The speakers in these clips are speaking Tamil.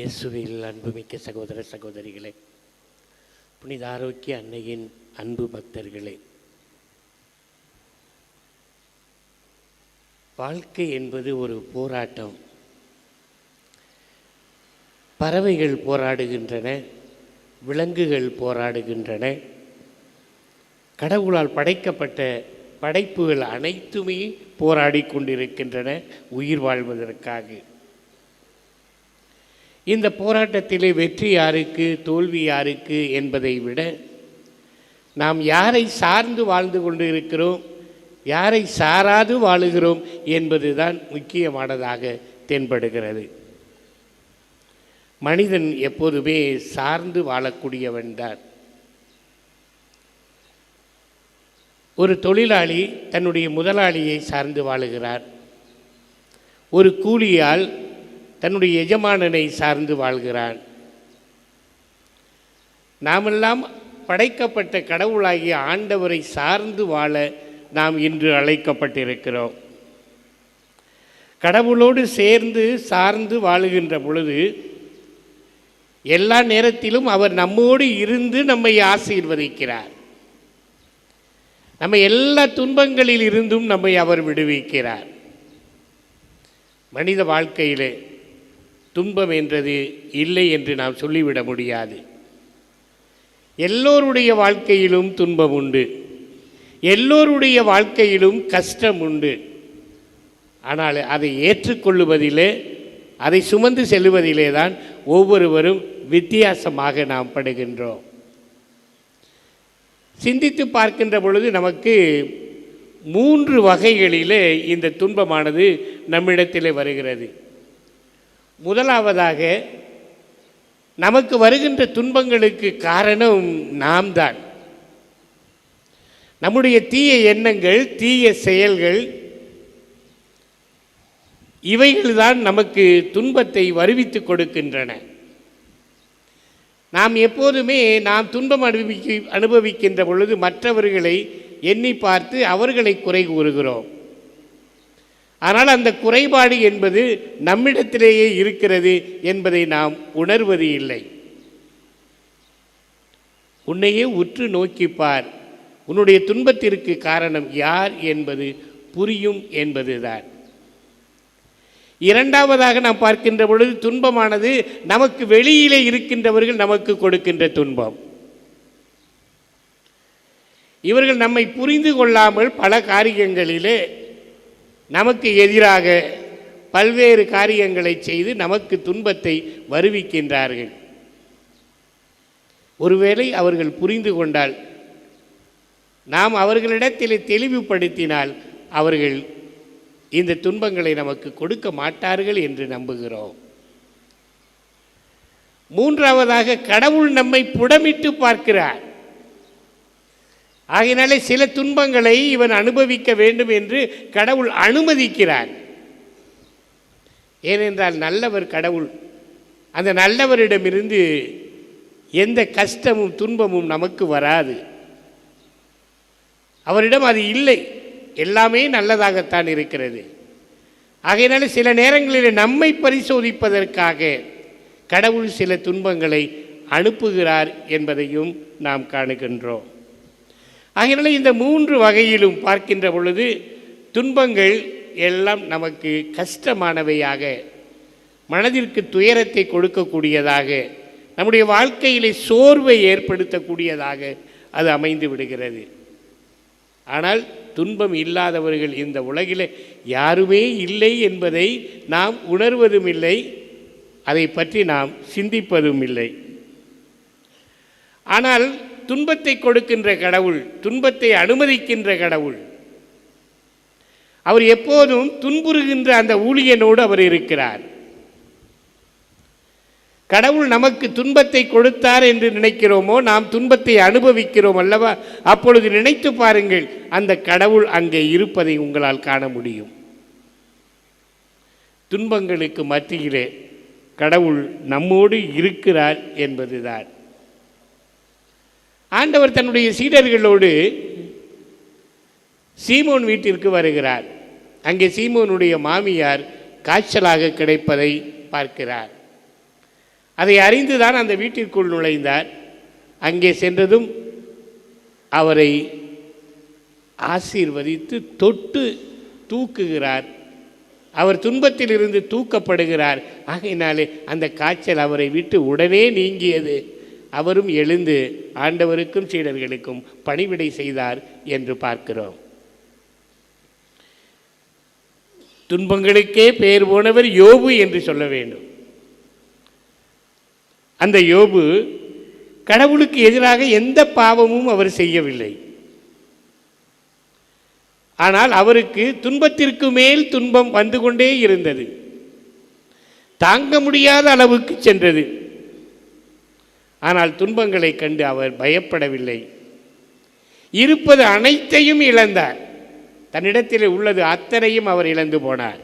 இயேசுவில் அன்புமிக்க சகோதர சகோதரிகளே, புனித ஆரோக்கிய அன்னையின் அன்பு பக்தர்களே, வாழ்க்கை என்பது ஒரு போராட்டம். பறவைகள் போராடுகின்றன, விலங்குகள் போராடுகின்றன, கடவுளால் படைக்கப்பட்ட படைப்புகள் அனைத்துமே போராடி கொண்டிருக்கின்றன உயிர் வாழ்வதற்காக. இந்த போராட்டத்திலே வெற்றி யாருக்கு, தோல்வி யாருக்கு என்பதை விட நாம் யாரை சார்ந்து வாழ்ந்து கொண்டு இருக்கிறோம், யாரை சாராது வாழுகிறோம் என்பதுதான் முக்கியமானதாக தென்படுகிறது. மனிதன் எப்போதுமே சார்ந்து வாழக்கூடியவன்தான். ஒரு தொழிலாளி தன்னுடைய முதலாளியை சார்ந்து வாழுகிறார். ஒரு கூலியால் தன்னுடைய எஜமானனை சார்ந்து வாழ்கிறான். நாமெல்லாம் படைக்கப்பட்ட கடவுளாகிய ஆண்டவரை சார்ந்து வாழ நாம் இன்று அழைக்கப்பட்டிருக்கிறோம். கடவுளோடு சேர்ந்து சார்ந்து வாழுகின்ற பொழுது எல்லா நேரத்திலும் அவர் நம்மோடு இருந்து நம்மை ஆசீர்வதிக்கிறார். நம்ம எல்லா துன்பங்களில் இருந்தும் நம்மை அவர் விடுவிக்கிறார். மனித வாழ்க்கையிலே துன்பம் என்றது இல்லை என்று நாம் சொல்லிவிட முடியாது. எல்லோருடைய வாழ்க்கையிலும் துன்பம் உண்டு, எல்லோருடைய வாழ்க்கையிலும் கஷ்டம் உண்டு. ஆனால் அதை ஏற்றுக்கொள்ளுவதிலே, அதை சுமந்து செல்லுவதிலே தான் ஒவ்வொருவரும் வித்தியாசமாக நாம் படுகின்றோம். சிந்தித்து பார்க்கின்ற பொழுது நமக்கு 3 வகைகளிலே இந்த துன்பமானது நம்மிடத்திலே வருகிறது. முதலாவதாக, நமக்கு வருகின்ற துன்பங்களுக்கு காரணம் நாம் தான். நம்முடைய தீய எண்ணங்கள், தீய செயல்கள், இவைகள்தான் நமக்கு துன்பத்தை வருவித்து கொடுக்கின்றன. நாம் எப்போதுமே நாம் துன்பம் அனுபவிக்கின்ற பொழுது மற்றவர்களை எண்ணி பார்த்து அவர்களை குறை கூறுகிறோம். ஆனால் அந்த குறைபாடு என்பது நம்மிடத்திலேயே இருக்கிறது என்பதை நாம் உணர்வது இல்லை. உன்னையே உற்று நோக்கிப்பார், உன்னுடைய துன்பத்திற்கு காரணம் யார் என்பது புரியும் என்பதுதான். இரண்டாவதாக நாம் பார்க்கின்ற பொழுது துன்பமானது நமக்கு வெளியிலே இருக்கின்றவர்கள் நமக்கு கொடுக்கின்ற துன்பம். இவர்கள் நம்மை புரிந்து கொள்ளாமல் பல காரியங்களிலே நமக்கு எதிராக பல்வேறு காரியங்களை செய்து நமக்கு துன்பத்தை வருவிக்கின்றார்கள். ஒருவேளை அவர்கள் புரிந்து கொண்டால், நாம் அவர்களிடத்தில் தெளிவுபடுத்தினால் அவர்கள் இந்த துன்பங்களை நமக்கு கொடுக்க மாட்டார்கள் என்று நம்புகிறோம். மூன்றாவதாக, கடவுள் நம்மை புடமிட்டு பார்க்கிறார். ஆகையினாலே சில துன்பங்களை இவன் அனுபவிக்க வேண்டும் என்று கடவுள் அனுமதிக்கிறார். ஏனென்றால் நல்லவர் கடவுள். அந்த நல்லவரிடமிருந்து எந்த கஷ்டமும் துன்பமும் நமக்கு வராது. அவரிடம் அது இல்லை, எல்லாமே நல்லதாகத்தான் இருக்கிறது. ஆகையினால சில நேரங்களில் நம்மை பரிசோதிப்பதற்காக கடவுள் சில துன்பங்களை அனுப்புகிறார் என்பதையும் நாம் காணுகின்றோம். ஆகையினால இந்த 3 வகையிலும் பார்க்கின்ற பொழுது துன்பங்கள் எல்லாம் நமக்கு கஷ்டமானவையாக, மனதிற்கு துயரத்தை கொடுக்கக்கூடியதாக, நம்முடைய வாழ்க்கையிலே சோர்வை ஏற்படுத்தக்கூடியதாக அது அமைந்து விடுகிறது. ஆனால் துன்பம் இல்லாதவர்கள் இந்த உலகில் யாருமே இல்லை என்பதை நாம் உணர்வதும் இல்லை, அதை பற்றி நாம் சிந்திப்பதும் இல்லை. ஆனால் துன்பத்தை கொடுக்கின்ற கடவுள், துன்பத்தை அனுமதிக்கின்ற கடவுள், அவர் எப்போதும் துன்புறுகின்ற அந்த ஊழியனோடு அவர் இருக்கிறார். கடவுள் நமக்கு துன்பத்தை கொடுத்தார் என்று நினைக்கிறோமோ, நாம் துன்பத்தை அனுபவிக்கிறோம் அல்லவா? அப்பொழுது நினைத்து பாருங்கள், அந்த கடவுள் அங்கே இருப்பதை உங்களால் காண முடியும். துன்பங்களுக்கு மத்தியிலே கடவுள் நம்மோடு இருக்கிறார் என்பதுதான். ஆண்டவர் தன்னுடைய சீடர்களோடு சீமோன் வீட்டிற்கு வருகிறார். அங்கே சீமோனுடைய மாமியார் காய்ச்சலாக கிடைப்பதை பார்க்கிறார். அதை அறிந்துதான் அந்த வீட்டிற்குள் நுழைந்தார். அங்கே சென்றதும் அவரை ஆசீர்வதித்து தொட்டு தூக்குகிறார். அவர் துன்பத்தில் இருந்து தூக்கப்படுகிறார். ஆகையினாலே அந்த காய்ச்சல் அவரை விட்டு உடனே நீங்கியது. அவரும் எழுந்து ஆண்டவருக்கும் சீடர்களுக்கும் பணிவிடை செய்தார் என்று பார்க்கிறோம். துன்பங்களுக்கே பெயர் போனவர் யோபு என்று சொல்ல வேண்டும். அந்த யோபு கடவுளுக்கு எதிராக எந்த பாவமும் அவர் செய்யவில்லை. ஆனால் அவருக்கு துன்பத்திற்கு மேல் துன்பம் வந்து கொண்டே இருந்தது. தாங்க முடியாத அளவுக்கு சென்றது. ஆனால் துன்பங்களை கண்டு அவர் பயப்படவில்லை. இருப்பது அனைத்தையும் இழந்தார். தன்னிடத்தில் உள்ளது அத்தனையும் அவர் இழந்து போனார்.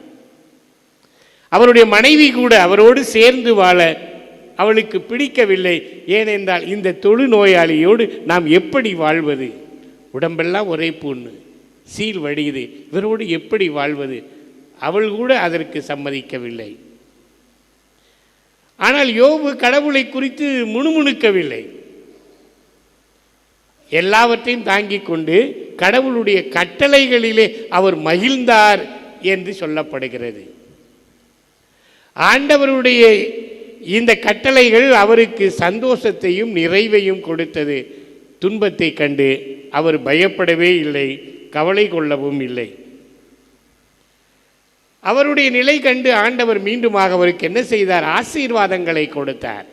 அவருடைய மனைவி கூட அவரோடு சேர்ந்து வாழ அவளுக்கு பிடிக்கவில்லை. ஏனென்றால் இந்த தொழுநோயாளியோடு நாம் எப்படி வாழ்வது? உடம்பெல்லாம் ஒரே புண்ணு, சீல் வடியுது, இவரோடு எப்படி வாழ்வது? அவள் கூட அதற்கு சம்மதிக்கவில்லை. ஆனால் யோபு கடவுளை குறித்து முணுமுணுக்கவில்லை. எல்லாவற்றையும் தாங்கிக் கொண்டு கடவுளுடைய கட்டளைகளிலே அவர் மகிழ்ந்தார் என்று சொல்லப்படுகிறது. ஆண்டவருடைய இந்த கட்டளைகள் அவருக்கு சந்தோஷத்தையும் நிறைவையும் கொடுத்தது. துன்பத்தை கண்டு அவர் பயப்படவே இல்லை, கவலை கொள்ளவும் இல்லை. அவருடைய நிலை கண்டு ஆண்டவர் மீண்டுமாக அவருக்கு என்ன செய்தார்? ஆசீர்வாதங்களை கொடுத்தார்.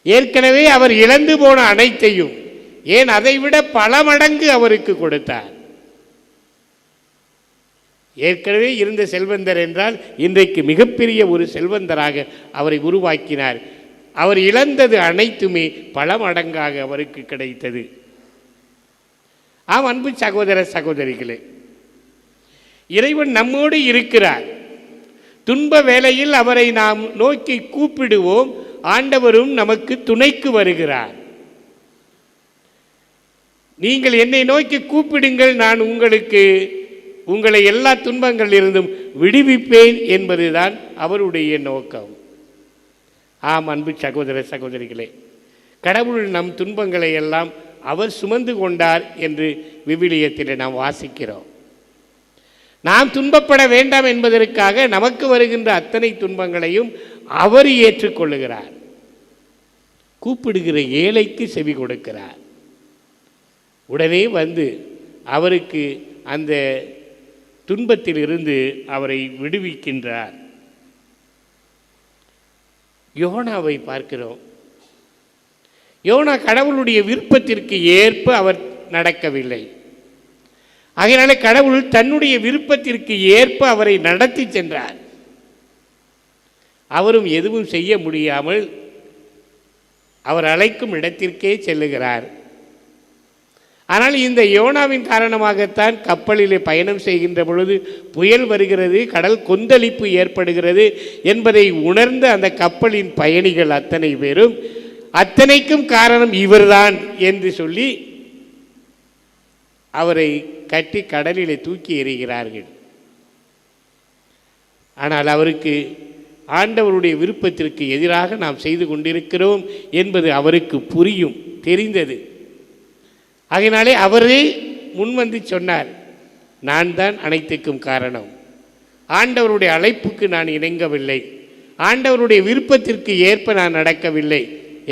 ஏற்கனவே அவர் இழந்து போன அனைத்தையும், ஏன் அதைவிட பல மடங்கு அவருக்கு கொடுத்தார். ஏற்கனவே இருந்த செல்வந்தர் என்றால் இன்றைக்கு மிகப்பெரிய ஒரு செல்வந்தராக அவரை உருவாக்கினார். அவர் இழந்தது அனைத்துமே பல மடங்காக அவருக்கு கிடைத்தது. அன்பு சகோதர சகோதரிகளே, இறைவன் நம்மோடு இருக்கிறார். துன்ப வேளையில் அவரை நாம் நோக்கி கூப்பிடுவோம். ஆண்டவரும் நமக்கு துணைக்கு வருகிறார். நீங்கள் என்னை நோக்கி கூப்பிடுங்கள், நான் உங்களை எல்லா துன்பங்களிலிருந்தும் விடுவிப்பேன் என்பதுதான் அவருடைய நோக்கம். அன்பு சகோதர சகோதரிகளே, கடவுள் நம் துன்பங்களை எல்லாம் அவர் சுமந்து கொண்டார் என்று விவிலியத்தில் நாம் வாசிக்கிறோம். நாம் துன்பப்பட வேண்டாம் என்பதற்காக நமக்கு வருகின்ற அத்தனை துன்பங்களையும் அவர் ஏற்றுக்கொள்ளுகிறார். கூப்பிடுகிற ஏழைக்கு செவி கொடுக்கிறார். உடனே வந்து அவருக்கு அந்த துன்பத்தில் இருந்து அவரை விடுவிக்கின்றார். யோனாவை பார்க்கிறோம். யோனா கடவுளுடைய விருப்பத்திற்கு ஏற்ப அவர் நடக்கவில்லை. ஆகையினால கடவுள் தன்னுடைய விருப்பத்திற்கு ஏற்ப அவரை நடத்தி சென்றார். அவரும் எதுவும் செய்ய முடியாமல் அவர் அழைக்கும் இடத்திற்கே செல்லுகிறார். ஆனால் இந்த யோனாவின் காரணமாகத்தான் கப்பலிலே பயணம் செய்கின்ற பொழுது புயல் வருகிறது, கடல் கொந்தளிப்பு ஏற்படுகிறது என்பதை உணர்ந்த அந்த கப்பலின் பயணிகள் அத்தனை பேரும் அத்தனைக்கும் காரணம் இவர்தான் என்று சொல்லி அவரை கட்டி கடலிலே தூக்கி எறிகிறார்கள். ஆனால் அவருக்கு ஆண்டவருடைய விருப்பத்திற்கு எதிராக நாம் செய்து கொண்டிருக்கிறோம் என்பது அவருக்கு புரியும், தெரிந்தது. ஆகையினாலே அவரே முன்வந்து சொன்னார், நான் தான் அனைத்துக்கும் காரணம். ஆண்டவருடைய அழைப்புக்கு நான் இணங்கவில்லை, ஆண்டவருடைய விருப்பத்திற்கு ஏற்ப நான் நடக்கவில்லை,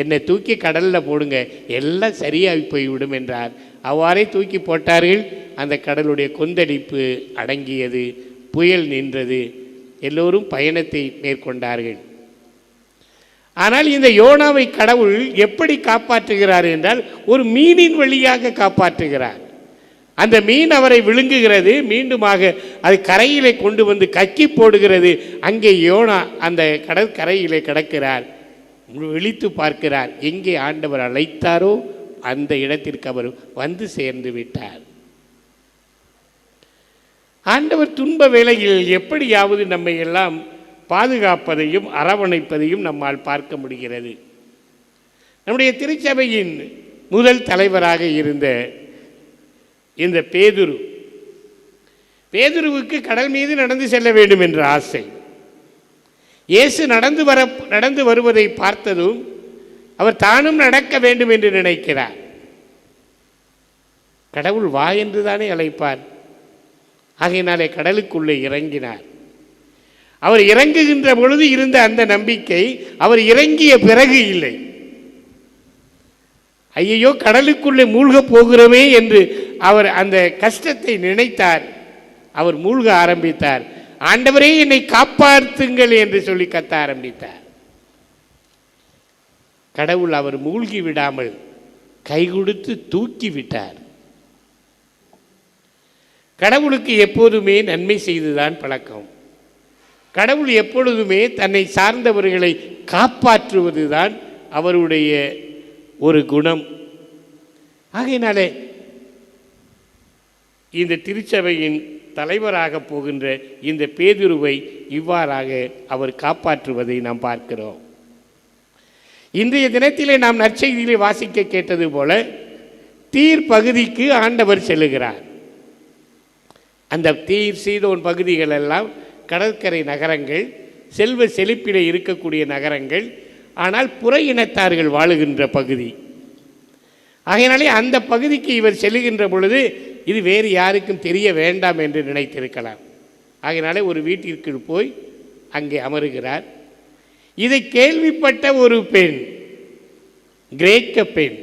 என்னை தூக்கி கடலில் போடுங்க, எல்லாம் சரியாகி போய்விடும் என்றார். அவ்வாறே தூக்கி போட்டார்கள். அந்த கடலுடைய கொந்தளிப்பு அடங்கியது, புயல் நின்றது, எல்லோரும் பயணத்தை மேற்கொண்டார்கள். ஆனால் இந்த யோனாவை கடவுள் எப்படி காப்பாற்றுகிறார் என்றால் ஒரு மீனின் வழியாக காப்பாற்றுகிறார். அந்த மீன் அவரை விழுங்குகிறது, மீண்டுமாக அது கரையிலே கொண்டு வந்து கக்கி போடுகிறது. அங்கே யோனா அந்த கடற்கரையிலே கிடக்கிறார். விழித்து பார்க்கிறார், எங்கே ஆண்டவர் அழைத்தாரோ அந்த இடத்திற்கு அவர் வந்து சேர்ந்து விட்டார். ஆண்டவர் துன்ப வேளையில் எப்படியாவது நம்மை எல்லாம் பாதுகாப்பதையும் அரவணைப்பதையும் நம்மால் பார்க்க முடிகிறது. நம்முடைய திருச்சபையின் முதல் தலைவராக இருந்த இந்த பேதுருவுக்கு கடல் மீது நடந்து செல்ல வேண்டும் என்ற ஆசை. இயேசு நடந்து வருவதை பார்த்ததும் அவர் தானும் நடக்க வேண்டும் என்று நினைக்கிறார். கடவுள் வா என்று தானே அழைப்பார். ஆகையினாலே கடலுக்குள்ளே இறங்கினார். அவர் இறங்குகின்ற பொழுது இருந்த அந்த நம்பிக்கை அவர் இறங்கிய பிறகு இல்லை. ஐயோ கடலுக்குள்ளே மூழ்கப் போகிறோமே என்று அவர் அந்த கஷ்டத்தை நினைத்தார். அவர் மூழ்க ஆரம்பித்தார். ஆண்டவரே என்னை காப்பாற்றுங்கள் என்று சொல்லி கத்த ஆரம்பித்தார். கடவுள் அவர் மூழ்கி விடாமல் கை கொடுத்து தூக்கி விட்டார். கடவுளுக்கு எப்போதுமே நன்மை செய்துதான் பழக்கம். கடவுள் எப்பொழுதுமே தன்னை சார்ந்தவர்களை காப்பாற்றுவதுதான் அவருடைய ஒரு குணம். ஆகையினாலே இந்த திருச்சபையின் தலைவராக போகின்ற இந்த பேதுருவை இவ்வாறாக அவர் காப்பாற்றுவதை நாம் பார்க்கிறோம். இன்றைய தினத்திலே நாம் நற்செய்தியிலே வாசிக்க கேட்டது போல தீர் பகுதிக்கு ஆண்டவர் செல்லுகிறார். அந்த தீர் சீதோன் பகுதிகள் எல்லாம் கடற்கரை நகரங்கள், செல்வ செழிப்பிலே இருக்கக்கூடிய நகரங்கள், ஆனால் புற இனத்தார்கள் வாழுகின்ற பகுதி. ஆகையினாலே அந்த பகுதிக்கு இவர் செல்லுகின்ற பொழுது இது வேறு யாருக்கும் தெரிய வேண்டாம் என்று நினைத்திருக்கலாம். ஆகையினாலே ஒரு வீட்டிற்கு போய் அங்கே அமருகிறார். இதை கேள்விப்பட்ட ஒரு பெண், கிரேக்க பெண்,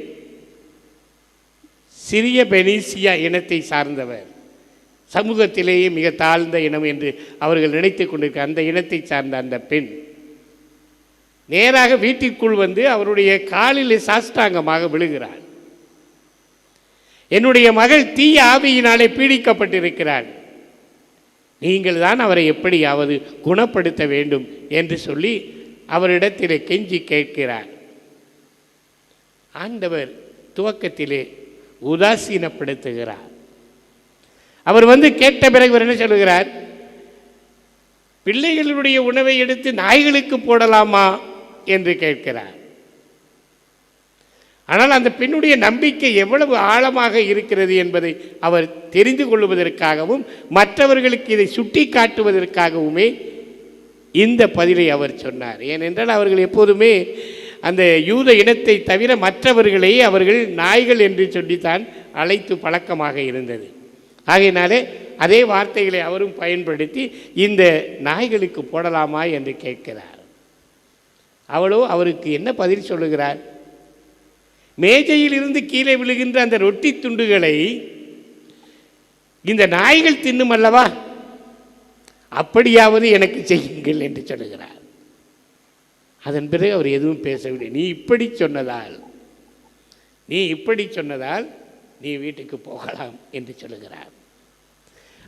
சிறிய பெனிசியா இனத்தை சார்ந்தவர், சமூகத்திலேயே மிக தாழ்ந்த இனம் என்று அவர்கள் நினைத்து கொண்டிருக்க அந்த இனத்தை சார்ந்த அந்த பெண் நேராக வீட்டிற்குள் வந்து அவருடைய காலில் சாஷ்டாங்கமாக விழுகிறார். என்னுடைய மகள் தீய ஆவியினாலே பீடிக்கப்பட்டிருக்கிறாள், நீங்கள் தான் அவரை எப்படியாவது குணப்படுத்த வேண்டும் என்று சொல்லி அவரிடத்திலே கெஞ்சி கேட்கிறார். ஆண்டவர் துவக்கத்திலே உதாசீனப்படுத்துகிறார். அவர் வந்து கேட்ட பிறகு அவர் என்ன சொல்லுகிறார்? பிள்ளைகளுடைய உணவை எடுத்து நாய்களுக்கு போடலாமா என்று கேட்கிறார். ஆனால் அந்த பெண்ணுடைய நம்பிக்கை எவ்வளவு ஆழமாக இருக்கிறது என்பதை அவர் தெரிந்து கொள்வதற்காகவும் மற்றவர்களுக்கு இதை சுட்டி காட்டுவதற்காகவுமே இந்த பதிலை அவர் சொன்னார். ஏனென்றால் அவர்கள் எப்போதுமே அந்த யூத இனத்தை தவிர மற்றவர்களை அவர்கள் நாய்கள் என்று சொல்லித்தான் அழைத்து பழக்கமாக இருந்தது. ஆகையினாலே அதே வார்த்தைகளை அவரும் பயன்படுத்தி இந்த நாய்களுக்கு போடலாமா என்று கேட்கிறார். அவளோ அவருக்கு என்ன பதில் சொல்லுகிறார்? மேஜையில் இருந்து கீழே விழுகின்ற அந்த ரொட்டி துண்டுகளை இந்த நாய்கள் தின்னும் அல்லவா, அப்படியாவது எனக்கு செய்யுங்கள் என்று சொல்லுகிறார். அதன் பிறகு அவர் எதுவும் பேசவில்லை. நீ இப்படி சொன்னதால் நீ வீட்டுக்கு போகலாம் என்று சொல்லுகிறார்.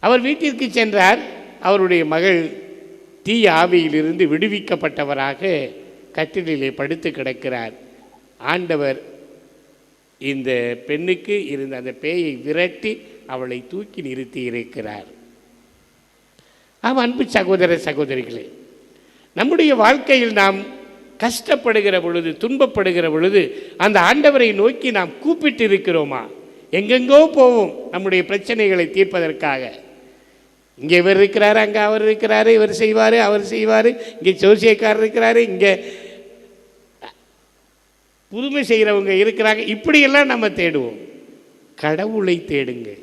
அவர் வீட்டிற்கு சென்றார். அவருடைய மகள் தீய ஆவியிலிருந்து விடுவிக்கப்பட்டவராக கட்டிலிலே படுத்து கிடக்கிறார். ஆண்டவர் இந்த பெண்ணுக்கு இருந்த அந்த பேயை விரட்டி அவளை தூக்கி நிறுத்தி இருக்கிறார். அன்பு சகோதர சகோதரிகளே, நம்முடைய வாழ்க்கையில் நாம் கஷ்டப்படுகிற பொழுது, துன்பப்படுகிற பொழுது அந்த ஆண்டவரை நோக்கி நாம் கூப்பிட்டு இருக்கிறோமா? எங்கெங்கோ போவோம் நம்முடைய பிரச்சனைகளை தீர்ப்பதற்காக. இங்கே இவர் இருக்கிறாரு, அங்கே அவர் இருக்கிறாரு, இவர் செய்வார், அவர் செய்வார், இங்கே ஜோசியக்காரர் இருக்கிறாரு, இங்கே புதுமை செய்கிறவங்க இருக்கிறாங்க. இப்படியெல்லாம் நம்ம தேடுவோம். கடவுளை தேடுங்கள்.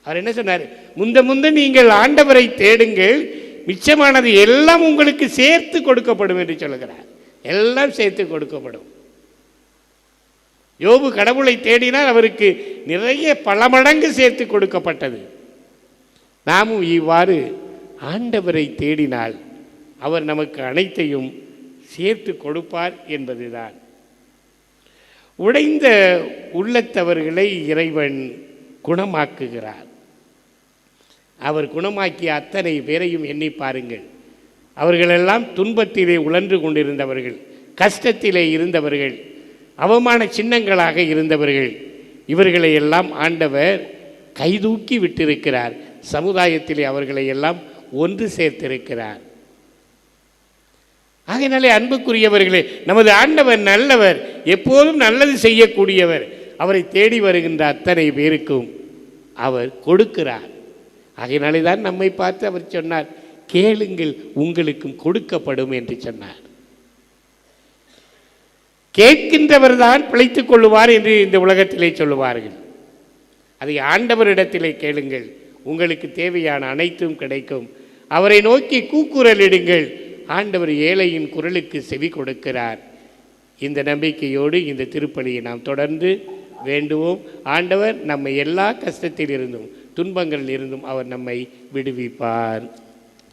அவர் என்ன சொன்னார்? முந்த நீங்கள் ஆண்டவரை தேடுங்கள், மிச்சமானது எல்லாம் உங்களுக்கு சேர்த்து கொடுக்கப்படும் என்று சொல்லுகிறார். எல்லாம் சேர்த்து கொடுக்கப்படும். யோபு கடவுளை தேடினால் அவருக்கு நிறைய பல மடங்கு சேர்த்து கொடுக்கப்பட்டது. நாமும் இவ்வாறு ஆண்டவரை தேடினால் அவர் நமக்கு அனைத்தையும் சேர்த்து கொடுப்பார் என்பதுதான். உடைந்த உள்ளத்தவர்களை இறைவன் குணமாக்குகிறார். அவர் குணமாக்கிய அத்தனை பேரையும் எண்ணி பாருங்கள். அவர்களெல்லாம் துன்பத்திலே உழன்று கொண்டிருந்தவர்கள், கஷ்டத்திலே இருந்தவர்கள், அவமான சின்னங்களாக இருந்தவர்கள். இவர்களை எல்லாம் ஆண்டவர் கைதூக்கி விட்டிருக்கிறார். சமுதாயத்திலே அவர்களை எல்லாம் ஒன்று சேர்த்திருக்கிறார். ஆகையினாலே அன்புக்குரியவர்களே, நமது ஆண்டவர் நல்லவர், எப்போதும் நல்லது செய்யக்கூடியவர். அவரை தேடி வருகின்ற அத்தனை பேருக்கும் அவர் கொடுக்கிறார். ஆகையினாலே தான் நம்மை பார்த்து அவர் சொன்னார், கேளுங்கள் உங்களுக்கும் கொடுக்கப்படும் என்று சொன்னார். கேட்கின்றவர் தான் பிழைத்துக் கொள்ளுவார் என்று இந்த உலகத்திலே சொல்லுவார்கள். அதை ஆண்டவரிடத்திலே கேளுங்கள், உங்களுக்கு தேவையான அனைத்தும் கிடைக்கும். அவரை நோக்கி கூக்குரலிடுங்கள், ஆண்டவர் ஏழையின் குரலுக்கு செவி கொடுக்கிறார். இந்த நம்பிக்கையோடு இந்த திருப்பலியை நாம் தொடர்ந்து வேண்டுவோம். ஆண்டவர் நம்மை எல்லா கஷ்டத்தில் இருந்தும் துன்பங்களில் இருந்தும் அவர் நம்மை விடுவிப்பார்.